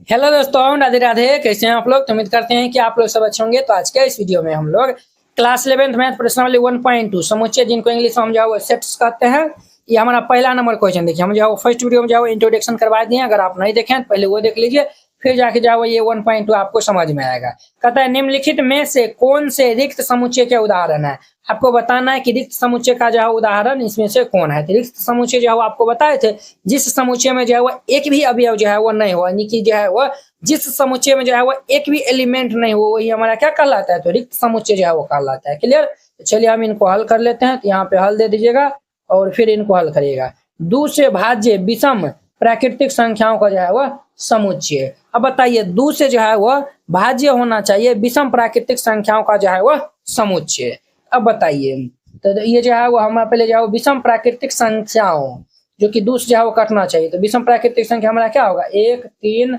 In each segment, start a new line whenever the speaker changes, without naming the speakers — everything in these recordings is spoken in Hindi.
हेलो दोस्तों, राधे राधे। कैसे हैं आप लोग? तो उम्मीद करते हैं कि आप लोग सब अच्छे होंगे। तो आज के इस वीडियो में हम लोग क्लास 11th मैथ प्रश्नावली 1.2 समुच्चय, जिनको इंग्लिश में हम जो सेट्स कहते हैं, ये हमारा पहला नंबर क्वेश्चन देखिए। हम जो फर्स्ट वीडियो में जो इंट्रोडक्शन करवा दिए, अगर आप नहीं देखें तो पहले वो देख लीजिए, फिर जाके जाओ ये 1.2 आपको समझ में आएगा। कहता है निम्नलिखित में से कौन से रिक्त समुच्चय के उदाहरण है। आपको बताना है कि रिक्त समुच्चय का जो है उदाहरण इसमें से कौन है। तो रिक्त समुच्चय जो है आपको बताए थे, जिस समुच्चय में जो है वो एक भी अवयव जो है वो नहीं हुआ, यानी कि जो है वो जिस समुच्चय में जो है वो एक भी एलिमेंट नहीं हो, वही हमारा क्या कहलाता है, तो रिक्त समुच्चय जो है वो कहलाता है। क्लियर? तो चलिए हम इनको हल कर लेते हैं। तो यहाँ पे हल दे दीजिएगा और फिर इनको हल करिएगा। 2 से भाज्य विषम प्राकृतिक संख्याओं का जो है वह समुच्चय। अब बताइए, 2 से जो है वह भाज्य होना चाहिए विषम प्राकृतिक संख्याओं का जो है वह समुच्चय। अब बताइए, तो ये जो है वो हमारा पहले जो है विषम प्राकृतिक संख्याओं, जो कि 2 से जो है वो कटना चाहिए। तो विषम प्राकृतिक संख्या हमारा क्या होगा, 1 3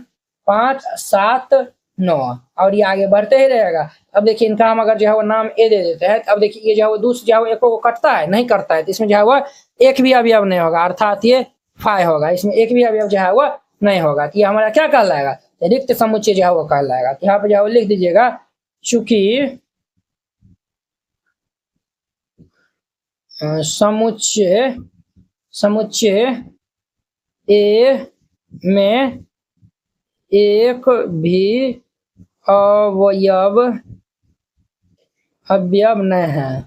5 7 9, और ये आगे बढ़ते ही रहेगा। अब देखिए, इनका हम अगर जो है वो नाम ए दे देते हैं। अब देखिए, ये जो है वो 2 से जो है वो एक को कटता है, नहीं करता है, तो इसमें जो है वो एक भी अवयव नहीं होगा, अर्थात ये 5 होगा। इसमें एक भी अवयव जो है वो नहीं होगा, तो ये हमारा क्या कहलाएगा, रिक्त समुच्चय जो है वो कहलाएगा। तो यहाँ पे जो है लिख दीजिएगा, चूंकि समुच्चय ए में एक भी अवयव नहीं है,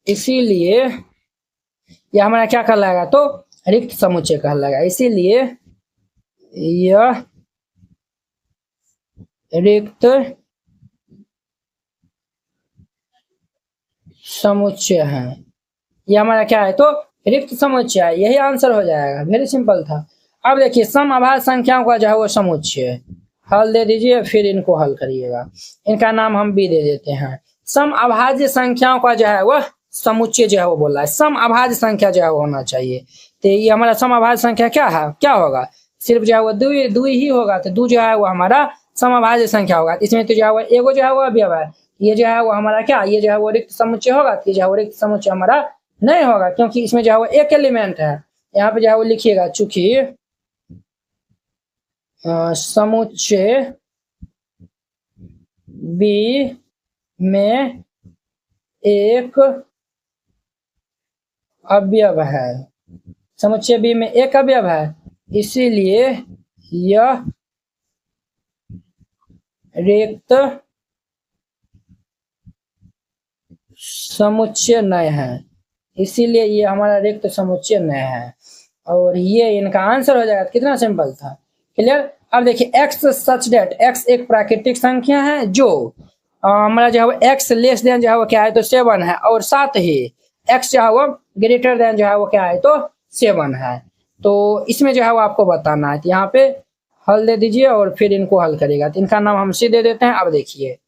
इसीलिए यह हमारा क्या कहलाएगा, तो रिक्त समुच्चय कहलाएगा। इसीलिए यह रिक्त समुच्चय है। यह हमारा क्या है, तो रिक्त समुच्चय है। यही आंसर हो जाएगा, वेरी सिंपल था। अब देखिए, सम अभाज्य संख्याओं का जो है वो समुच्चय। हल दे दीजिए, फिर इनको हल करिएगा। इनका नाम हम भी दे देते हैं। सम अभाज्य संख्याओं का जो है वह समुच्चय जो है वो बोला है। सम अभाज्य संख्या जो है वो होना चाहिए। तो ये हमारा सम अभाज्य संख्या क्या है, क्या होगा, सिर्फ जो है वो दो ही होगा। तो 2 जो है वो हमारा सम अभाज्य संख्या होगा। इसमें तो जो है वो एगो जो है वो अवयव है, ये जो है वो हमारा क्या, ये जो है वो रिक्त समुच्चय होगा। तो ये जो है वो रिक्त समुच्चय हमारा नहीं होगा, क्योंकि इसमें जो है वो एक एलिमेंट है। यहाँ पे जो है वो लिखिएगा, चूंकि समुच्चय बी में एक अवयव है, समुच्चय बी में एक अवयव है, इसीलिए यह रिक्त समुच्चय नहीं है। इसीलिए ये हमारा रिक्त समुच्चय नहीं है, और ये इनका आंसर हो जाएगा। कितना सिंपल था, क्लियर? अब देखिए, x सच डेट, x एक प्राकृतिक संख्या है जो हमारा जो है x लेस देन जो है वो क्या है, तो 7 है, और साथ ही x जो है वो ग्रेटर देन जो है वो क्या है, तो 7 है। तो इसमें जो है वो आपको बताना है। तो यहाँ पे हल दे दीजिए और फिर इनको हल करेगा। तो इनका नाम हम सी दे देते हैं। अब देखिए,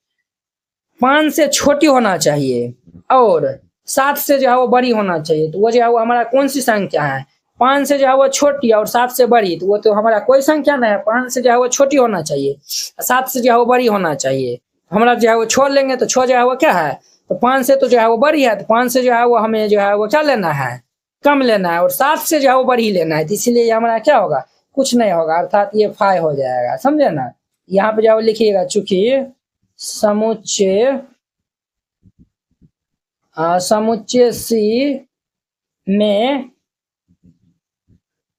5 से छोटी होना चाहिए और 7 से जो है वो बड़ी होना चाहिए। तो वो जो है वो हमारा कौन सी संख्या है, 5 से जो है वो छोटी और 7 से बड़ी, तो वो तो हमारा कोई संख्या नहीं है। 5 से जो है वो छोटी होना चाहिए, 7 से जो है वो बड़ी होना चाहिए। हमारा जो है वो छोड़ लेंगे, तो 6 जो है वो क्या है, तो 5 से तो जो है वो बड़ी है। तो 5 से जो है वो हमें जो है वो क्या लेना है, कम लेना है, और 7 से जो है वो बड़ी लेना है। तो इसीलिए ये हमारा क्या होगा, कुछ नहीं होगा, अर्थात ये 5 हो जाएगा। समझे ना? यहाँ पे जो लिखिएगा, चूंकि समुच्चय सी में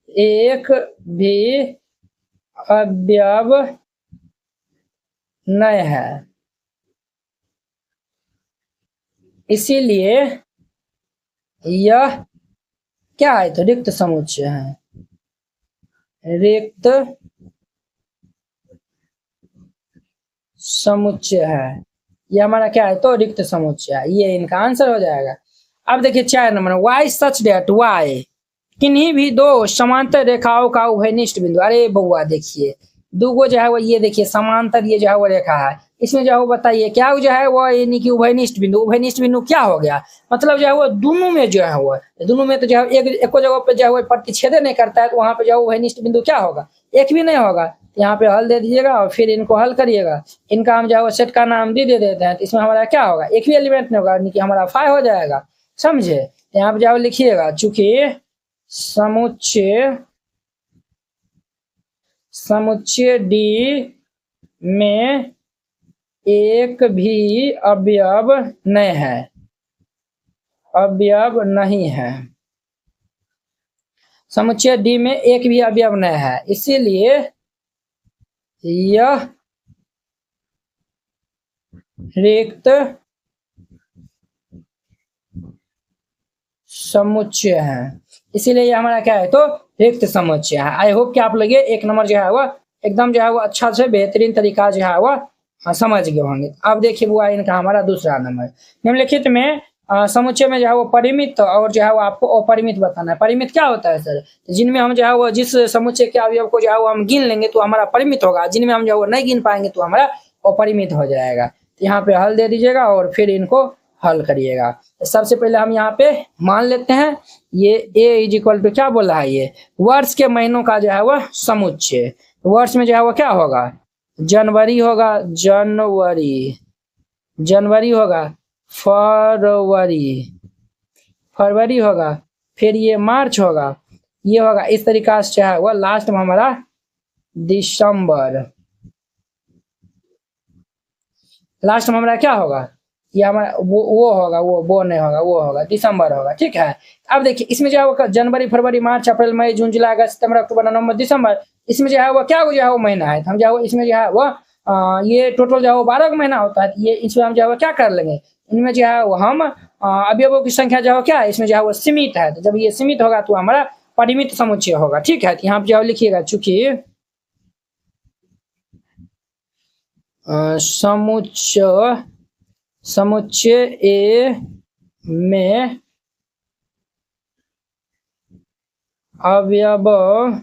एक भी अवयव नहीं है, इसीलिए यह क्या है, तो रिक्त समुच्चय है। रिक्त समुच्चय है, ये हमारा क्या है, तो रिक्त समुच्चय है। ये इनका आंसर हो जाएगा। अब देखिए 4 number, Y such that Y किन्हीं भी 2 समांतर रेखाओं का उभयनिष्ठ बिंदु। अरे बउआ देखिए, 2 गो जो है वो, ये देखिए समांतर, ये जो है वो रेखा है। इसमें जो है वो बताइए क्या जो है वो, यानी कि उभयनिष्ठ बिंदु। उभयनिष्ठ बिंदु क्या हो गया, मतलब जो है वो दोनों में जो है वो, दोनों में तो जो है एक जगह पे जो है वो प्रतिच्छेद नहीं करता है, तो वहां पे जो है उभयनिष्ठ बिंदु क्या होगा, एक भी नहीं होगा। यहाँ पे हल दे दीजिएगा और फिर इनको हल करिएगा। इनका हम जो है वो सेट का नाम दे देते हैं। तो इसमें हमारा क्या होगा, एक भी एलिमेंट नहीं होगा, यानी कि हमारा 5 हो जाएगा। समझे? यहाँ पे जो लिखिएगा, चूंकि समुच्चय समुच्चय डी में एक भी अवयव नहीं है, अवयव नहीं है। समुच्चय डी में एक भी अवयव नहीं है, इसीलिए यह रिक्त समुच्चय है। इसीलिए ये हमारा क्या है, तो रिक्त समुच्चय है। आई होप कि आप लोग ये एक नंबर जो है वो एकदम जो है वो अच्छा से बेहतरीन तरीका जो है वो समझ गए होंगे। अब देखिए वो इनका हमारा दूसरा नंबर, निम्नलिखित में समुच्चय में जो है वो परिमित और जो है वो आपको अपरिमित बताना है। परिमित क्या होता है सर, जिनमें हम जो है वो जिस समुच्चय के अवयव को जो है वो हम गिन लेंगे तो हमारा परिमित होगा, जिनमें हम जो है वो नहीं गिन पाएंगे तो हमारा अपरिमित हो जाएगा। तो यहाँ पे हल दे दीजिएगा और फिर इनको हल करिएगा। तो सबसे पहले हम यहाँ पे मान लेते हैं ये a इज इक्वल टू क्या बोला है, ये वर्ष के महीनों का जो है वह समुच्चय। वर्ष में जो है वो क्या होगा, जनवरी होगा, जनवरी, जनवरी होगा, फरवरी, फरवरी होगा, फिर ये मार्च होगा, ये होगा, इस तरीका से है वह लास्ट में हमारा दिसंबर, लास्ट में हमारा क्या होगा, ये हमारा वो होगा, वो नहीं होगा, वो होगा दिसंबर होगा। ठीक है, अब देखिए इसमें जो है वो जनवरी, फरवरी, मार्च, अप्रैल, मई, जून, जुलाई, अगस्त, सितंबर, अक्टूबर, नवंबर, दिसंबर, इसमें जो है वो क्या जो है वो महीना है। हम जो है इसमें जो है वो ये टोटल जो है वो 12 का महीना होता है। ये इसमें हम जो है वो क्या कर लेंगे, इनमें जो है वो हम अवयवों की संख्या जो है क्या है, इसमें जो है वो सीमित है। तो जब ये सीमित होगा तो हमारा परिमित समुच्चय होगा। ठीक है, तो यहाँ पे जो लिखिएगा, चूंकि समुच्चय, समुच्चय ए में अवयवों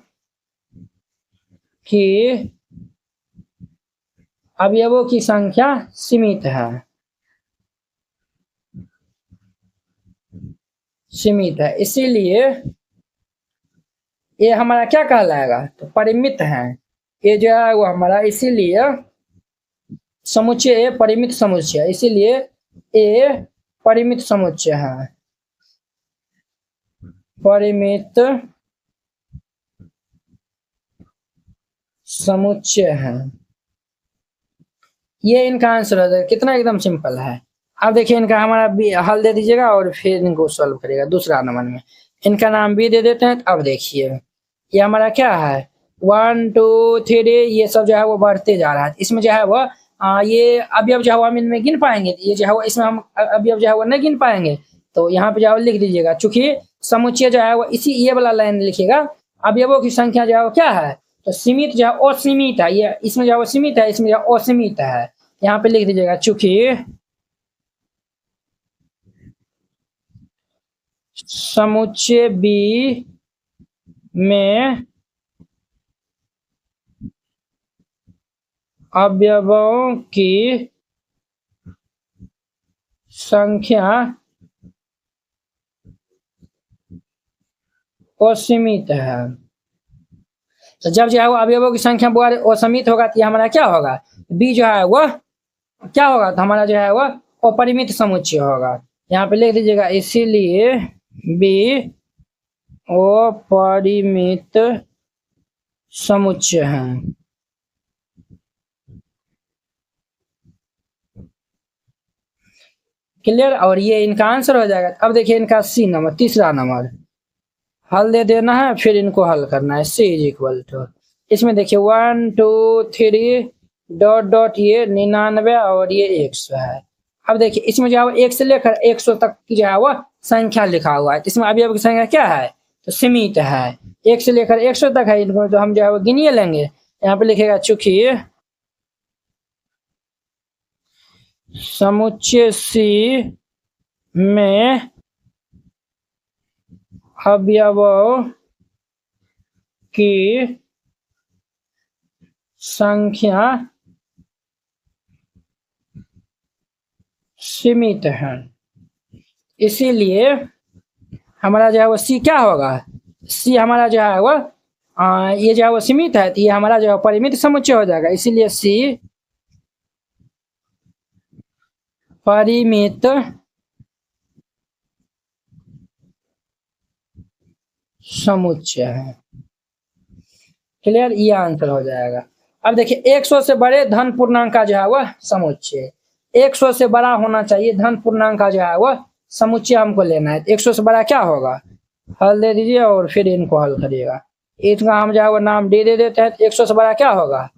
की संख्या सीमित है, सीमित है, इसीलिए ये हमारा क्या कहलाएगा, तो परिमित है। ये जो है वो हमारा इसीलिए समुच्चय परिमित समुच्चय, इसीलिए ए परिमित समुच्चय है, परिमित समुच्चय है। ये इनका आंसर है, कितना एकदम सिंपल है। अब देखिए इनका हमारा हल दे दीजिएगा और फिर इनको सॉल्व करेगा। दूसरा नंबर में इनका नाम भी दे देते हैं। अब देखिए ये हमारा क्या है, 1 2 3, ये सब जो है वो बढ़ते जा रहा है। इसमें जो है वो ये अवयव जो है वो हम इनमें गिन पाएंगे, ये जो है वो इसमें हम अवयव जो है वो नहीं गिन पाएंगे। तो यहाँ पे जो है लिख दीजिएगा, चूंकि समुच्चय जो है वो इसी ये वाला लाइन लिखिएगा, अवयवों की संख्या जो है वो क्या है, तो सीमित जो है असीमित है। ये इसमें जो है वो सीमित है, इसमें जो है असीमित है। यहाँ पे लिख दीजिएगा, चूंकि समुच्चय बी में अवयवों की संख्या असीमित है। तो जब जो है वो अवयवों की संख्या असीमित होगा तो हमारा क्या होगा, बी जो है वह क्या होगा, तो हमारा जो है वह अपरिमित समुच्चय होगा। यहाँ पे लिख दीजिएगा, इसीलिए बी अपरिमित समुच्चय है। क्लियर, और ये इनका आंसर हो जाएगा। अब देखिए इनका सी नंबर, तीसरा नंबर हल दे देना है, फिर इनको हल करना है। सी इज इक्वल टू, इसमें देखिए 1 2 3 डॉट डॉट ये 99 और ये 100 है। अब देखिए इसमें जो है 1 से लेकर 100 तक की जो है वो संख्या लिखा हुआ है। इसमें अवयव की संख्या क्या है, तो सीमित है, 1 से लेकर 100 तक है। इनको तो हम जो है वो गिनिए लेंगे। यहाँ पे लिखेगा, चूंकि समुच्चय सी में अवयवों की संख्या सीमित है, इसीलिए हमारा जो है वो सी क्या होगा, सी हमारा जो है वो ये जो है वो सीमित है, तो ये हमारा जो है परिमित समुच्चय हो जाएगा। इसीलिए सी परिमित समुच्चय है। क्लियर, ये आंसर हो जाएगा। अब देखिए 100 से बड़े धन पूर्णांक का जो है वह समुच्चय, 100 से बड़ा होना चाहिए धन पूर्णांक का जो है वह समुच्चय हमको लेना है। 100 से बड़ा क्या होगा, हल दे दीजिए और फिर इनको हल करिएगा। इतना हम जो है वो नाम डी दे देते हैं। 100 से बड़ा क्या होगा,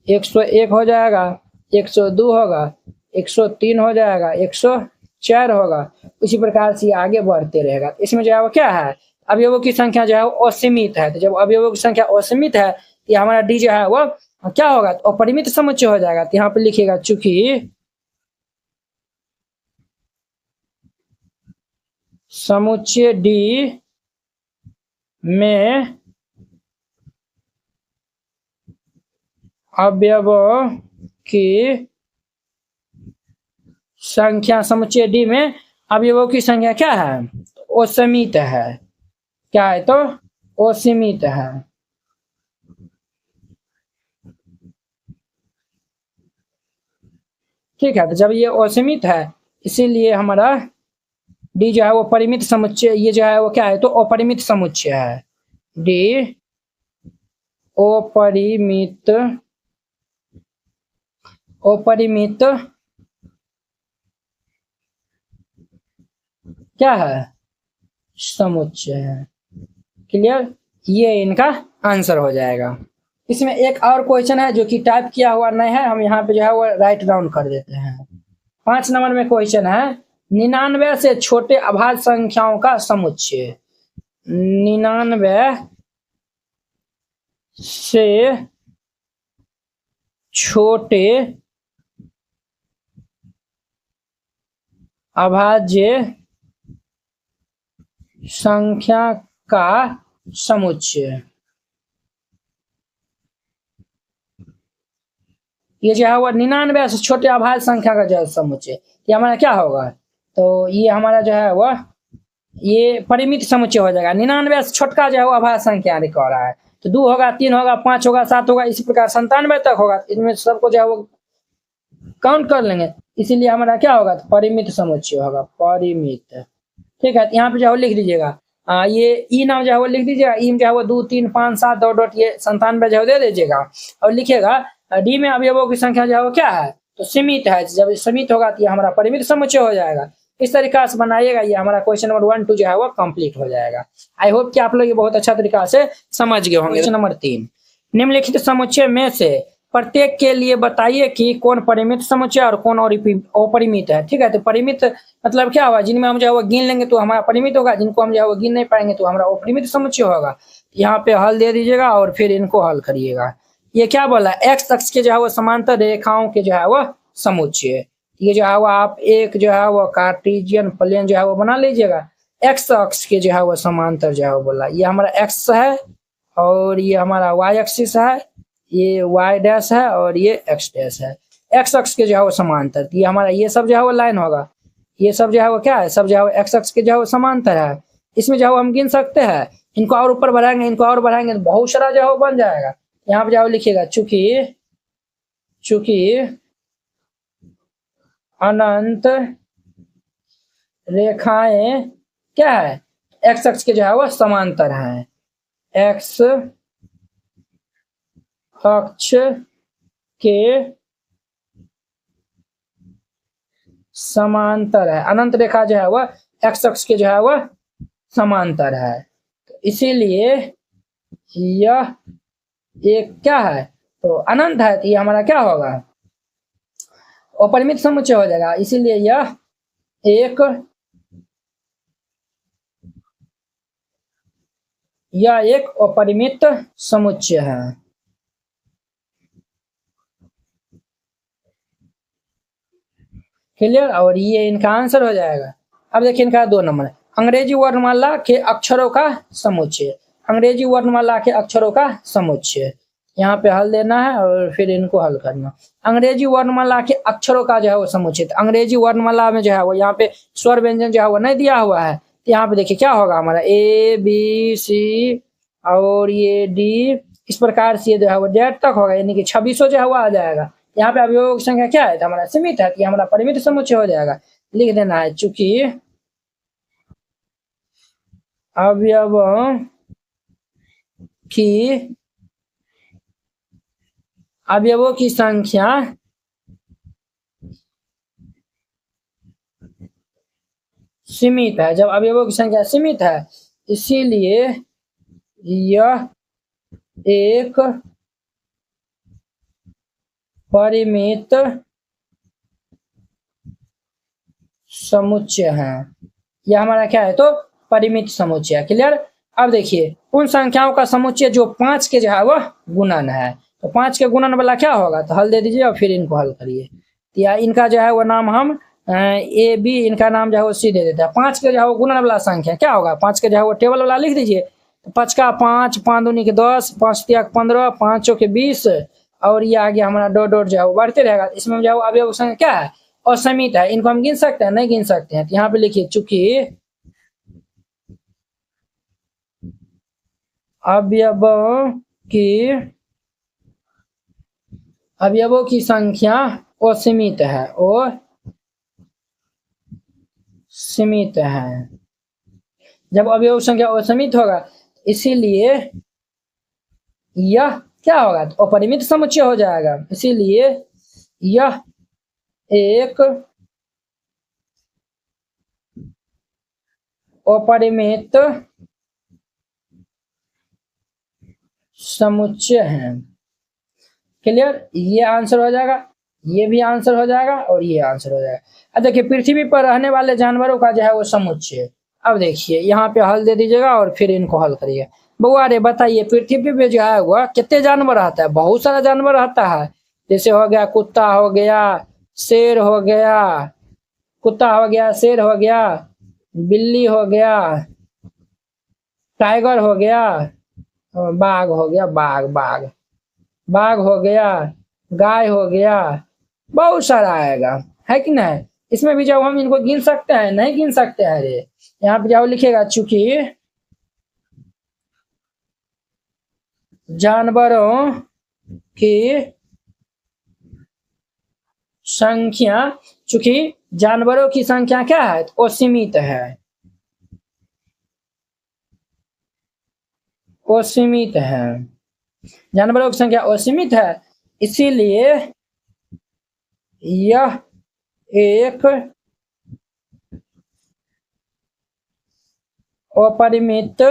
101 हो जाएगा, 102 होगा, 103 हो जाएगा, 104 होगा। उसी प्रकार से आगे बढ़ते रहेगा। इसमें जो है वो क्या है, अवयवों की संख्या जो है वो असीमित है। तो जब अवयवों की संख्या असीमित है तो हमारा डी जो है वो क्या होगा, तो अपरिमित समुच्चय हो जाएगा। तो यहाँ पे लिखिएगा चूंकि समुच्चय डी में अवयवों की संख्या, समुच्चय डी में अवयवों की संख्या क्या है, असीमित है। क्या है, तो असीमित है। ठीक है, तो जब ये असीमित है इसीलिए हमारा डी जो है वो परिमित समुच्चय, ये जो है वो क्या है, तो अपरिमित समुच्चय है। डी अपरिमित, अपरिमित क्या है, समुच्चय है। क्लियर, ये इनका आंसर हो जाएगा। इसमें एक और क्वेश्चन है जो कि टाइप किया हुआ नहीं है, हम यहाँ पे जो है वो राइट डाउन कर देते हैं। 5 नंबर में क्वेश्चन है 99 से छोटे अभाज्य संख्याओं का समुच्चय। 99 से छोटे अभाज्य संख्या का समुच्चय। ये जो है वो 99 से छोटे अभाज्य संख्या का जो है समुच्चय, ये हमारा क्या होगा, तो ये हमारा जो है वह ये परिमित समुच्चय हो जाएगा। 99 से छोटका जो है वो अभाज्य संख्या लिखा रहा है, तो 2 होगा, 3 होगा, 5 होगा, 7 होगा, इसी प्रकार 97 तक होगा। इनमें सबको जो है वो काउंट कर लेंगे, इसीलिए हमारा क्या होगा, तो परिमित समुच्चय होगा, परिमित। ठीक है, यहाँ पे जो है लिख दीजिएगा, ये ई नाम जो है वो लिख दीजिएगा। ई में जो है वो 2, 3, 5, 7 डॉट ये 97 जो है दे दीजिएगा और लिखिएगा डी में अवयवों की संख्या जो है वो क्या है, तो सीमित है। जब सीमित होगा तो ये हमारा परिमित समुच्चय हो जाएगा। इस तरीका से बनाइएगा, ये हमारा क्वेश्चन नंबर 1, 2 जो है वो कंप्लीट हो जाएगा। आई होप कि आप लोग ये बहुत अच्छा तरीका से समझ गए होंगे। क्वेश्चन नंबर 3, निम्नलिखित समुच्चय में से प्रत्येक के लिए बताइए कि कौन परिमित समुच्चय और कौन अपरिमित है। ठीक है, तो परिमित मतलब क्या होगा, जिनमें हम जो है वो गिन लेंगे तो हमारा परिमित होगा, जिनको हम जो है वो गिन नहीं पाएंगे तो हमारा अपरिमित समुच्चय होगा। यहाँ पे हल दे दीजिएगा और फिर इनको हल करिएगा। ये क्या बोला, एक्स अक्ष के जो है वो समांतर रेखाओं के जो है वो समुच्चय। ये जो है वो आप एक जो है वो कार्टेशियन प्लेन जो है वो बना लीजिएगा। एक्स अक्ष के जो है वो समांतर जो है वो बोला, ये हमारा एक्स है और ये हमारा वाई एक्सिस है, ये वाई डैश है और ये एक्स डैश है। एक्स अक्ष के जो है वो समांतर, ये हमारा ये सब जो है वो लाइन होगा। ये सब जो है वो क्या है, सब जो है वो एक्स अक्ष के जो है वो समांतर है। इसमें जो है वो हम गिन सकते हैं, इनको और ऊपर बढ़ाएंगे, इनको और बढ़ाएंगे तो बहुत सारा जो है वो बन जाएगा। यहाँ पे जाओ लिखिएगा चूंकि अनंत रेखाएं क्या है, एक्स अक्ष के जो है वो समांतर हैं। एक्स अक्ष के समांतर है, अनंत रेखा जो है वह एक्स अक्ष के जो है वह समांतर है। तो इसीलिए यह एक क्या है, तो अनंत है, तो ये हमारा क्या होगा, अपरिमित समुच्चय हो जाएगा। इसीलिए यह एक अपरिमित समुच्चय है। क्लियर, और ये इनका आंसर हो जाएगा। अब देखिए इनका 2 नंबर, अंग्रेजी वर्णमाला के अक्षरों का समुच्चय। अंग्रेजी वर्णमाला के अक्षरों का समुच्चय, यहाँ पे हल देना है और फिर इनको हल करना। अंग्रेजी वर्णमाला के अक्षरों का जो है वो समुच्चय, अंग्रेजी वर्णमाला में जो है वो यहाँ पे स्वर व्यंजन जो है वो नहीं दिया हुआ है। तो यहाँ पे देखिए क्या होगा, हमारा ए बी सी और ये डी, इस प्रकार से जो है वो डेट तक होगा, यानी कि 2600 जो है वो आ जाएगा। यहाँ पे अवयवों की संख्या क्या है, तो हमारा सीमित है, तो हमारा परिमित समुच्चय हो जाएगा। लिख देना है चूंकि अवयवों की अवयवों की संख्या सीमित है। जब अवयवों की संख्या सीमित है इसीलिए यह एक परिमित समुच्चय है। यह हमारा क्या है तो परिमित समुच्चय। क्लियर। अब देखिए उन संख्याओं का समुच्चय जो 5 के जो है वह गुणन है। तो 5 के गुणन वाला क्या होगा तो हल दे दीजिए और फिर इनको हल करिए। या इनका जो है वो नाम हम ए बी, इनका नाम जो है वो सी दे देते हैं। 5 के जो है वो गुणन वाला संख्या क्या होगा, 5 के जो है वो टेबल वाला लिख दीजिए। तो 5 का 5, 5 दूनी के 10, 5 तिया 15, 5 चौके 20 और ये आ गया हमारा डॉट डॉट जो है वो बढ़ते रहेगा। इसमें जो है वो अवयव संख्या क्या है असीमित है। इनको हम गिन सकते हैं नहीं गिन सकते हैं। तो यहाँ पे लिखिए चूंकि अवयवों की संख्या असीमित है और सीमित है। जब अवयव संख्या असीमित होगा इसीलिए यह क्या होगा तो अपरिमित समुच्चय हो जाएगा। इसीलिए यह एक अपरिमित समुच्चय है। क्लियर। ये आंसर हो जाएगा, ये भी आंसर हो जाएगा और ये आंसर हो जाएगा। अब देखिए पृथ्वी पर रहने वाले जानवरों का जो है वो समुच्चय। अब देखिए यहाँ पे हल दे दीजिएगा और फिर इनको हल करिए। बउआ रे बताइए पृथ्वी पे जो है वह कितने जानवर रहता है, बहुत सारा जानवर रहता है। जैसे हो गया कुत्ता हो गया, शेर हो गया, कुत्ता हो गया, शेर हो गया, बिल्ली हो गया, टाइगर हो गया, बाघ हो गया, बाघ हो गया, गाय हो गया, बहुत सारा आएगा है कि नहीं। इसमें भी जब हम इनको गिन सकते हैं नहीं गिन सकते हैं रे। यहाँ पे जाओ लिखेगा चूंकि जानवरों की संख्या, चूंकि जानवरों की संख्या क्या है वो सीमित है, वो सीमित है। जानवरों की संख्या असीमित है इसीलिए यह एक अपरिमित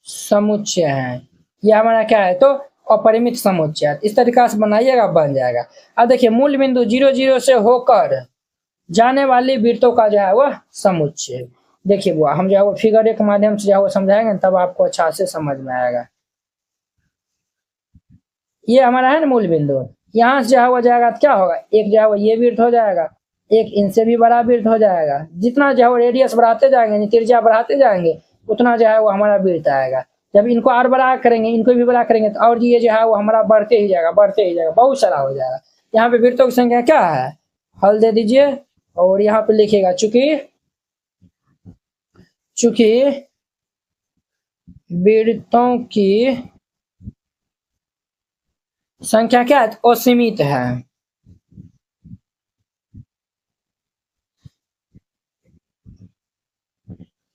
समुच्चय है। यह हमारा क्या है तो अपरिमित समुच्चय। इस तरीका से बनाइएगा बन जाएगा। अब देखिए मूल बिंदु 0 0 से होकर जाने वाली वृत्तों का जो है वह समुच्चय। देखिए वो हम जो है वो फिगर के माध्यम से जो है वो समझाएंगे तब आपको अच्छा से समझ में आएगा। ये हमारा है ना मूल बिंदु, यहाँ से जो है वो जाएगा तो क्या होगा एक जो है वो ये वृत्त हो जाएगा, एक इनसे भी बड़ा वृत्त हो जाएगा। जितना जो है वो रेडियस बढ़ाते जाएंगे त्रिज्या बढ़ाते जाएंगे उतना जो है वो हमारा वृत्त आएगा। जब इनको और बड़ा करेंगे इनको भी बड़ा करेंगे तो और ये जो है वो हमारा बढ़ते ही जाएगा बढ़ते ही जाएगा, बहुत सारा हो जाएगा। यहाँ पे वृत्तों की संख्या क्या है हल दे दीजिए और यहाँ पे लिखेगा चूंकि वृत्तों की संख्या क्या है असीमित है,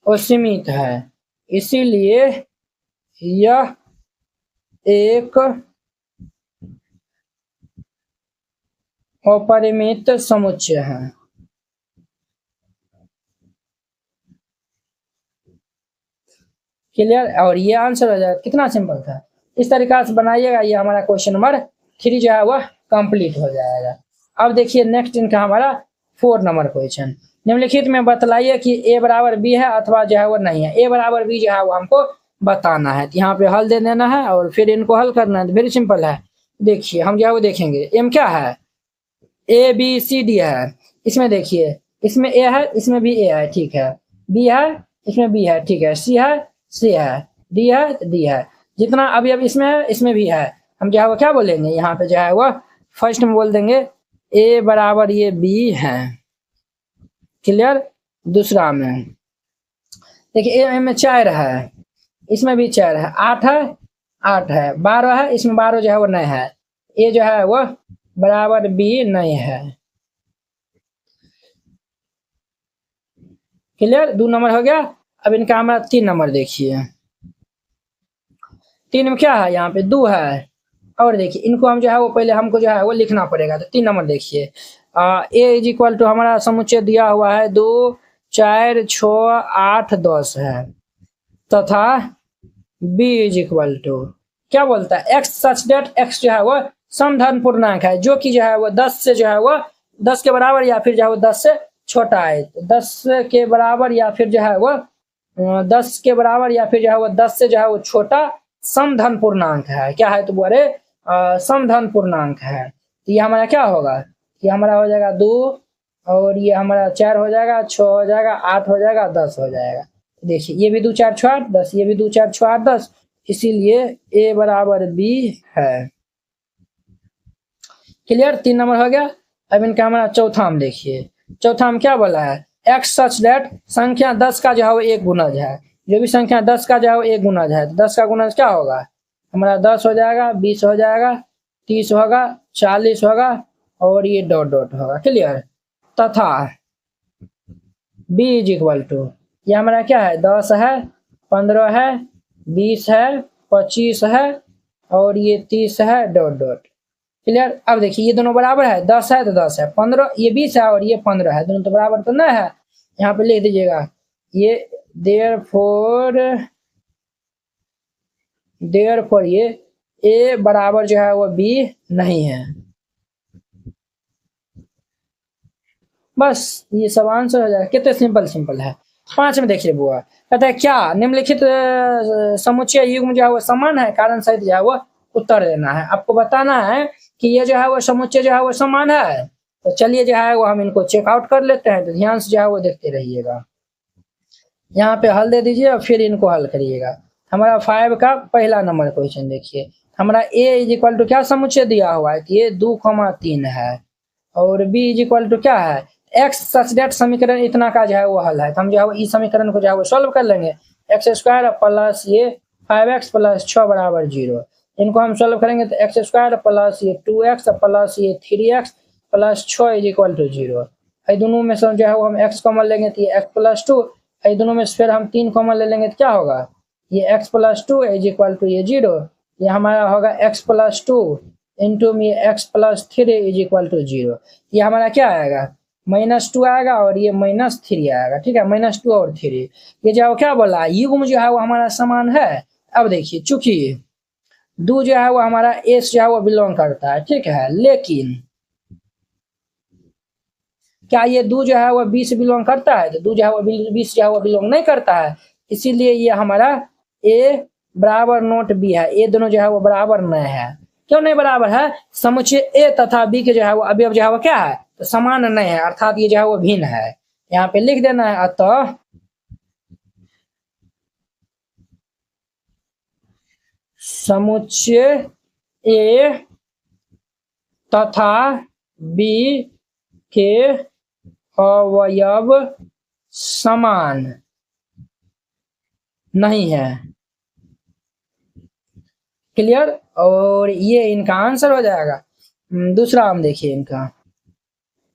असीमित है इसीलिए यह एक अपरिमित समुच्चय है। क्लियर। और ये आंसर हो जाएगा। कितना सिंपल था। इस तरीका से बनाइएगा। ये हमारा क्वेश्चन नंबर 3 जो है वह कंप्लीट हो जाएगा। अब देखिए नेक्स्ट इनका हमारा 4 नंबर क्वेश्चन। निम्नलिखित में बतलाइए कि ए बराबर बी है अथवा जो है वो नहीं है। ए बराबर बी जो है वो हमको बताना है। यहाँ पे हल दे देना है और फिर इनको हल करना है। वेरी सिंपल है। देखिए हम जो है वो देखेंगे एम क्या है ए बी सी डी है। इसमें देखिए इसमें ए है इसमें भी ए है ठीक है, बी है इसमें बी है ठीक है, सी है सी है, डी है डी है। जितना अभी अब इसमें है इसमें भी है। हम जो है वो क्या बोलेंगे यहाँ पे जो है वो फर्स्ट में बोल देंगे ए बराबर ये बी है। क्लियर। दूसरा में देखिए ए में 4 है इसमें भी 4 है, 8 है 8 है, 12 है इसमें 12 जो है वो नहीं है। ए जो है वो बराबर बी नहीं है। क्लियर। 2 नंबर हो गया। अब इनका हमारा 3 नंबर देखिए। 3 में क्या है, यहाँ पे 2 है। और देखिए इनको हम जो है वो पहले हमको जो है वो लिखना पड़ेगा। तो 3 नंबर देखिए, ए इज इक्वल टू हमारा समुच्चय दिया हुआ है 2 4 6 8 10 है, तथा बी इज इक्वल टू क्या बोलता है, एक्स सच डेट एक्स जो है वो समधन पूर्णांक है, जो कि जो है वो 10 से जो है वो 10 के बराबर या फिर जो है वो 10 से छोटा है। तो 10 के बराबर या फिर जो है वो 10 के बराबर या फिर जो है वो 10 से जो है वो छोटा समधन पूर्णांक है। क्या है तो बोले समधन पूर्णांक है। तो ये हमारा क्या होगा, ये हमारा हो जाएगा 2 और ये हमारा 4 हो जाएगा, 6 हो जाएगा, 8 हो जाएगा, 10 हो जाएगा। देखिए ये भी 2 4 6 8 10, ये भी 2 4 6 8 10, इसीलिए ए बराबर बी है। क्लियर, 3 नंबर हो गया। अब इनका हमारा चौथा में देखिए, चौथा में क्या बोला है, एक्स सच दैट संख्या 10 का जो है वो एक गुणज है। जो भी संख्या 10 का जो है वो एक गुणज है, तो 10 का गुणज क्या होगा, हमारा 10 हो जाएगा, 20 हो जाएगा, 30 होगा, 40 होगा और ये डॉट डॉट होगा। क्लियर, तथा बी इज इक्वल टू ये हमारा क्या है, 10 है, 15 है, 20 है, 25 है और ये 30 है, डॉट डॉट। क्लियर, अब देखिए ये दोनों बराबर है, 10 है तो 10 है, 15 ये 20 है और ये 15 है, दोनों तो बराबर तो नहीं है। यहाँ पे लिख दीजिएगा ये देयरफॉर ये ए बराबर जो है वो बी नहीं है। बस ये सब आंसर हो जाएगा। कितने सिंपल है। 5 में देखिए बुआ कहता है क्या निम्नलिखित समुच्चय युग्म जो है वो समान है, कारण सहित जो है वो उत्तर देना है। आपको बताना है कि ये जो है वो समुच्चय जो है वो समान है। तो चलिए जो है वो हम इनको चेकआउट कर लेते हैं। तो ध्यान से जो है वो देखते रहिएगा। यहाँ पे हल दे दीजिए और फिर इनको हल करिएगा। हमारा 5 का पहला नंबर क्वेश्चन देखिए, हमारा ए इज इक्वल टू क्या समुच्चय दिया हुआ है, ये 2,3 है और बी इज इक्वल टू क्या है, एक्स सच डेट समीकरण इतना का जो है वो हल है। तो हम जो है वो इस समीकरण को जो है वो सॉल्व कर लेंगे। एक्स स्क्वायर प्लस ये 5x प्लस 6 बराबर 0, इनको हम सॉल्व करेंगे तो एक्स स्क्वायर प्लस ये 2x प्लस ये 3x plus 6 is equal to 0। दोनों में से जो है वो हम x कॉमन लेंगे तो ये x प्लस 2, दोनों में से फिर हम 3 कॉमन ले लेंगे तो क्या होगा, ये x plus 2 is equal to ये 0। ये हमारा होगा x प्लस 2 इंटू में x plus 3 is equal to 0। ये हमारा क्या आएगा, -2 आएगा और ये -3 आएगा। ठीक है, -2 और 3। ये जो क्या बोला, युग्म जो है वो हमारा समान है। अब देखिए चूंकि 2 जो है वो हमारा एस जो है वो बिलोंग करता है, ठीक है, लेकिन क्या ये 2 जो है वो 20 बिलोंग करता है, तो 2 जो है वो 20 जो है वो बिलोंग नहीं करता है। इसीलिए ये हमारा ए बराबर नोट बी है। ये दोनों जो है वो बराबर नहीं है। क्यों नहीं बराबर है, समुच्चय ए तथा बी के जो है वो अवयव जो है वो क्या है, तो समान नहीं है, अर्थात ये जो है वो भिन्न है। यहाँ पे लिख देना है, अतः समुच्चय ए तथा बी के अवयव समान नहीं है। क्लियर, और ये इनका आंसर हो जाएगा। दूसरा हम देखिए, इनका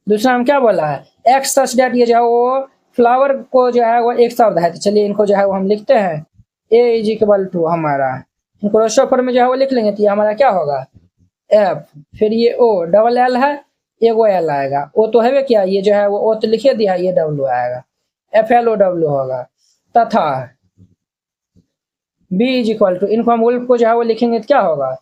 दूसरा हम क्या बोला है, एक्स सच डेट ये जो है वो फ्लावर को जो है वो एक शब्द है। तो चलिए इनको जो है वो हम लिखते हैं, ए इज इक्वल टू हमारा, इनको रोस्टर फॉर्म में जो है वो लिख लेंगे तो ये हमारा क्या होगा, एफ, फिर ये ओ डबल एल है, एगो एल आएगा, ओ तो है क्या, ये जो है वो ओ तो लिखे दिया, ये डब्ल्यू आएगा, FLOW होगा, तथा बी इज इक्वल टू, इनको हम उल्फ को जो है वो लिखेंगे तो क्या होगा,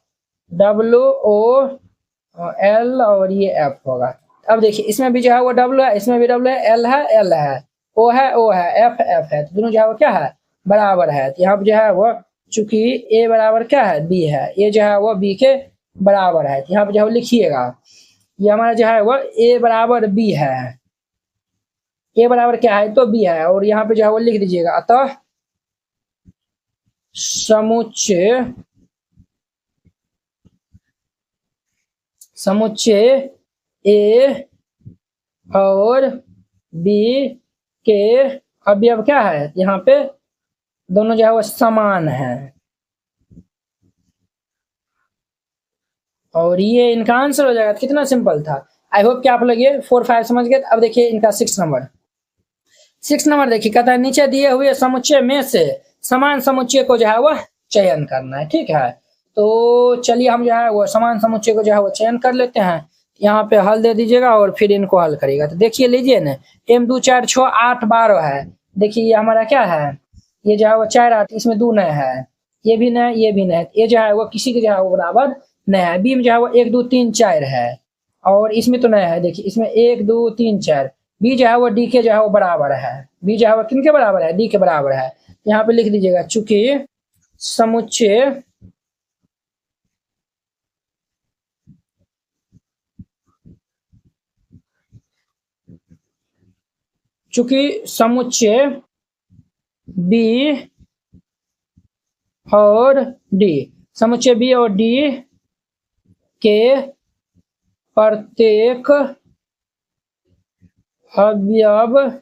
WOL और ये एफ होगा। अब देखिए इसमें भी जो है वो डब्ल्यू है, इसमें भी डब्ल्यू है, एल है एल है, ओ है ओ है, एफ एफ है, तो दोनों जो है वो क्या है, बराबर है। तो यहाँ पे जो है वो चूंकि ए बराबर क्या है, बी है, ये जो है वो बी के बराबर है। तो यहाँ पे जो है वो लिखिएगा, ये हमारा जो है वो ए बराबर बी है, ए बराबर क्या है तो बी है, और यहाँ पे जो है वो लिख दीजिएगा, अतः समुच्चय ए और बी के अवयव क्या है, यहाँ पे दोनों जो है वो समान है, और ये इनका आंसर हो जाएगा। कितना सिंपल था। आई होप कि आप लोग ये 4 5 समझ गए। अब देखिए इनका 6 नंबर देखिए, कहता है नीचे दिए हुए समुच्चय में से समान समुच्चय को जो है वह चयन करना है, ठीक है। तो चलिए हम जो है वो समान समुच्चय को जो है वो चयन कर लेते हैं। यहाँ पे हल दे दीजिएगा और फिर इनको हल करिएगा। तो देखिए लीजिए ना, m 2 4 6 8 12 है। देखिए ये हमारा क्या है, ये जो है वो 4 8, इसमें 2 नए है, ये भी नए ये भी नए, ये जो है वो किसी के जो है वो बराबर नया है। बी में जो है वो 1 2 3 4 है और इसमें तो नया है, देखिए इसमें 1 2 3 4। बी जो है वो डी के जो है वो बराबर है, बी जो है वो किन के बराबर है, डी के बराबर है। यहाँ पे लिख दीजिएगा चूंकि समुच्चय बी और डी, समुच्चय बी और डी के प्रत्येक अवयव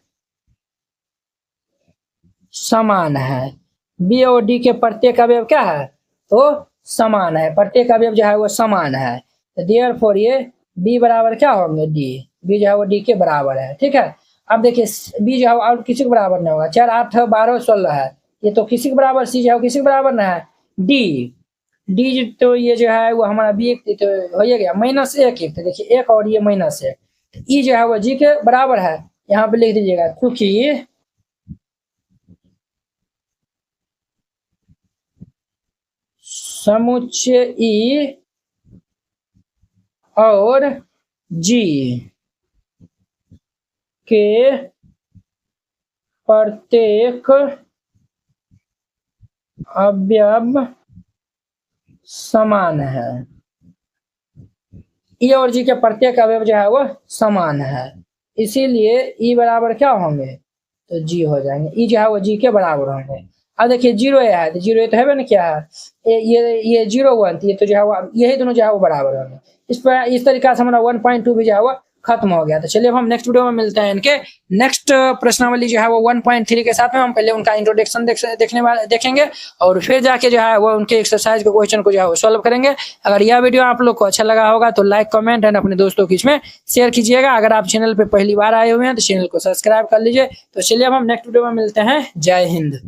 समान है। बी और डी के प्रत्येक अवयव क्या है, तो समान है, प्रत्येक अवयव जो है वो समान है। तो देयरफॉर ये बी बराबर क्या होंगे, डी, बी जो है वो डी के बराबर है, ठीक है। अब देखिए बी जो है और किसी के बराबर नहीं होगा, 4 8 12 16 है, ये तो किसी के बराबर, सी जो है किसी के बराबर ना है, डी, डी तो ये जो है वो हमारा बी तो हो गया -1 तो देखिए 1 और ये -1, ई जो है वो जी के बराबर है। यहाँ पे लिख दीजिएगा क्योंकि समुच्चय ई और जी के प्रत्येक अवयव समान है। ई और जी के प्रत्येक अवयव जो है वो समान है, इसीलिए ई बराबर क्या होंगे, तो जी हो जाएंगे, ई जो है वो जी के बराबर होंगे। अब देखिए 0 है तो 0 तो है ना क्या है, ये 0 1, ये तो जो है वो यही दोनों जो है वो बराबर होंगे। इस तरीका से हमारा 1.2 भी जो है वो खत्म हो गया। तो चलिए अब हम नेक्स्ट वीडियो में मिलते हैं इनके नेक्स्ट प्रश्नावली जो है वो 1.3 के साथ में। हम पहले उनका इंट्रोडक्शन देखेंगे और फिर जाके जो है वो उनके एक्सरसाइज के क्वेश्चन को जो है वो सॉल्व करेंगे। अगर यह वीडियो आप लोग को अच्छा लगा होगा तो लाइक कमेंट एंड अपने दोस्तों के इसमें शेयर कीजिएगा। अगर आप चैनल पे पहली बार आए हुए हैं तो चैनल को सब्सक्राइब कर लीजिए। तो चलिए अब हम नेक्स्ट वीडियो में मिलते हैं। जय हिंद।